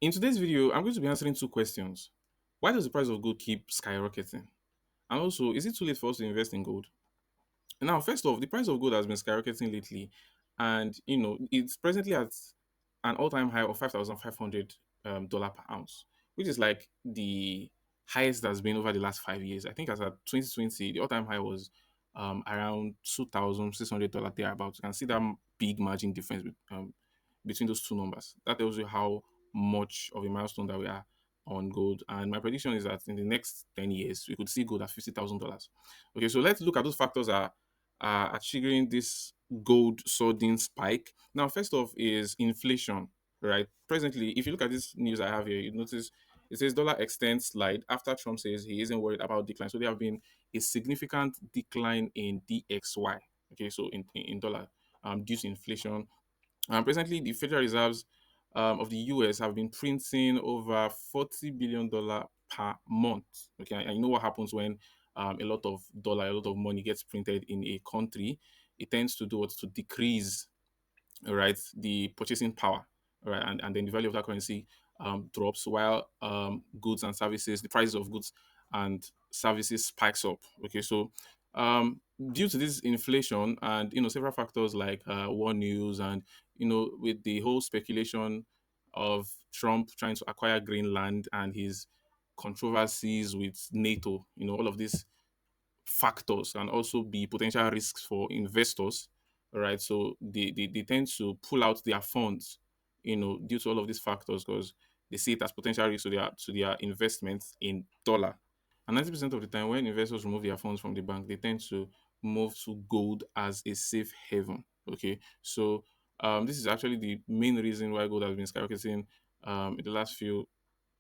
In today's video, I'm going to be answering two questions. Why does the price of gold keep skyrocketing? And also, is it too late for us to invest in gold? Now, first off, the price of gold has been skyrocketing lately, and it's presently at an all-time high of $5,500 per ounce, which is like the highest that's been over the last 5 years. I think as at 2020, the all-time high was around $2,600 thereabouts. You can see that big margin difference between those two numbers. That tells you how much of a milestone that we are on gold. And my prediction is that in the next 10 years, we could see gold at $50,000. Okay, so let's look at those factors that are triggering this gold sudden spike. Now, first off is inflation, right? Presently, if you look at this news I have here, you notice it says dollar extends slide after Trump says he isn't worried about decline. So there have been a significant decline in DXY. Okay, so in dollar, due to inflation. And presently, the Federal Reserves of the US have been printing over $40 billion per month. Okay, and you know what happens when a lot of dollar, a lot of money gets printed in a country? It tends to do what to decrease, right, the purchasing power, right, and then the value of that currency drops while goods and services, the prices of goods and services spikes up. Okay, so due to this inflation and several factors like war news and with the whole speculation of Trump trying to acquire Greenland and his controversies with NATO, all of these factors and also be potential risks for investors, right? So they tend to pull out their funds, due to all of these factors because they see it as potential risk to their investments in dollar. And 90% of the time, when investors remove their funds from the bank, they tend to move to gold as a safe haven. Okay, so this is actually the main reason why gold has been skyrocketing in the last few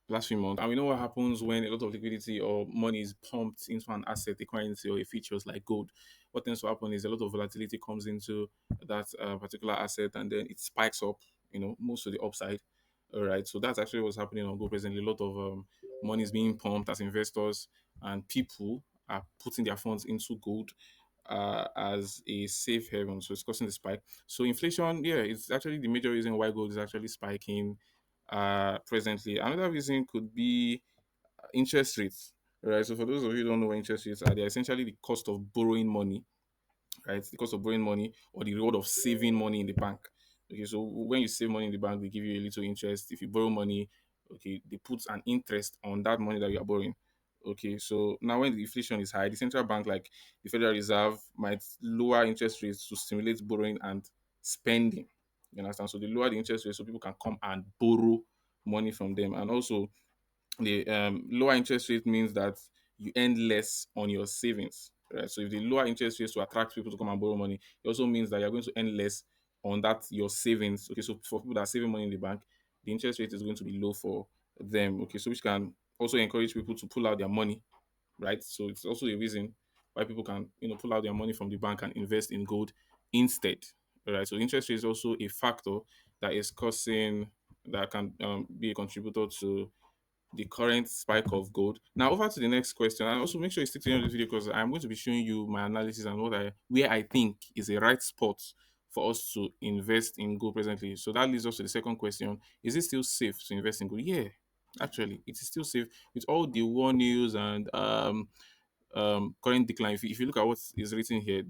months. And we know what happens when a lot of liquidity or money is pumped into an asset, a currency, or a features like gold. What tends to happen is a lot of volatility comes into that particular asset, and then it spikes up. Most to the upside. All right, so that's actually what's happening on gold presently. A lot of money is being pumped as investors, and people are putting their funds into gold as a safe haven. So it's causing the spike. So inflation, yeah, it's actually the major reason why gold is actually spiking presently. Another reason could be interest rates. Right. So for those of you who don't know what interest rates are, they're essentially the cost of borrowing money, right? The cost of borrowing money or the reward of saving money in the bank. Okay, so when you save money in the bank, they give you a little interest. If you borrow money, okay, they put an interest on that money that you are borrowing. Okay, so now when the inflation is high, the central bank, like the Federal Reserve, might lower interest rates to stimulate borrowing and spending. You understand? So they lower the interest rate so people can come and borrow money from them. And also, the lower interest rate means that you earn less on your savings, right? So if the lower interest rates to attract people to come and borrow money, it also means that you're going to earn less on that your savings. Okay, so for people that are saving money in the bank, the interest rate is going to be low for them. Okay, so which can also encourage people to pull out their money, right? So it's also a reason why people can pull out their money from the bank and invest in gold instead. Right. So interest rate is also a factor that is causing that can be a contributor to the current spike of gold. Now, over to the next question, and also make sure you stick to the end of the video because I'm going to be showing you my analysis and where I think is a right spot for us to invest in gold presently. So that leads us to the second question: is it still safe to invest in gold? Yeah, actually, it is still safe with all the war news and current decline. If you look at what is written here,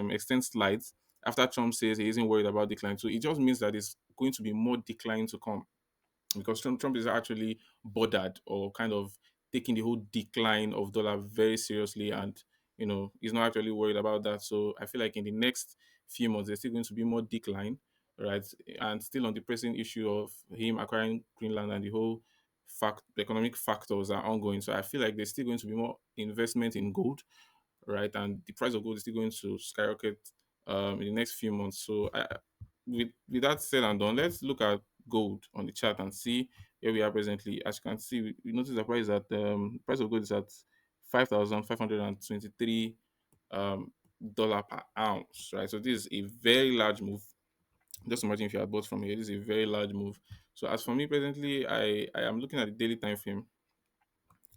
extends slides after Trump says he isn't worried about decline. So it just means that it's going to be more decline to come because Trump is actually bothered or kind of taking the whole decline of dollar very seriously and he's not actually worried about that. So I feel like in the next few months there's still going to be more decline, right? And still on the pressing issue of him acquiring Greenland and the whole the economic factors are ongoing. So I feel like there's still going to be more investment in gold, right? And the price of gold is still going to skyrocket in the next few months. So with that said and done, let's look at gold on the chart and see where we are presently. As you can see, we notice the price of gold is at 5,523 dollar per ounce, right? So this is a very large move. Just imagine if you had bought from here. This is a very large move. So as for me presently, I am looking at the daily time frame.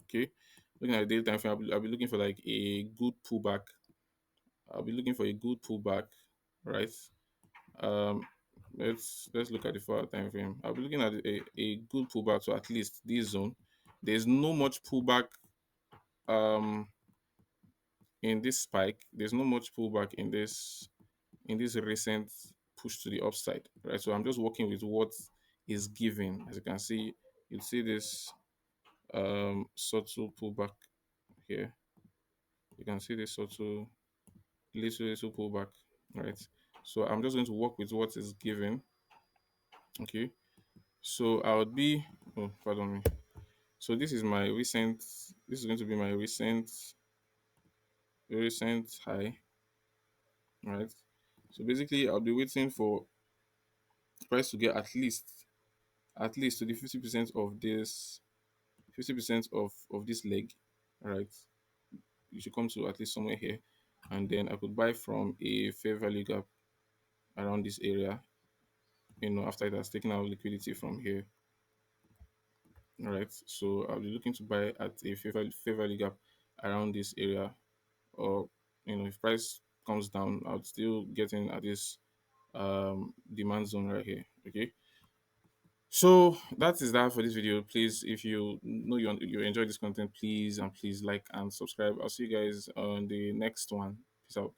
Okay, looking at the daily time frame, I'll be looking for like a good pullback. I'll be looking for a good pullback, right? Um, Let's look at the 4 hour time frame. I'll be looking at a good pullback to at least this zone. There's no much pullback um in this spike. There's no much pullback in this recent push to the upside, right? So I'm just working with what is given. As you can see, you see this subtle pullback here. You can see this subtle little pullback, right? So I'm just going to work with what is given. Okay. So I would be, oh, pardon me. So this is my recent, this is going to be my recent high, right? So basically, I'll be waiting for price to get at least to the 50% of this, 50% of this leg, right? You should come to at least somewhere here, and then I could buy from a fair value gap around this area. After it has taken out liquidity from here, all right. So I'll be looking to buy at a fair value gap around this area, or if price comes down, I'll still get in at this demand zone right here. Okay. So that is that for this video. Please, if you enjoy this content, please like and subscribe. I'll see you guys on the next one. Peace out.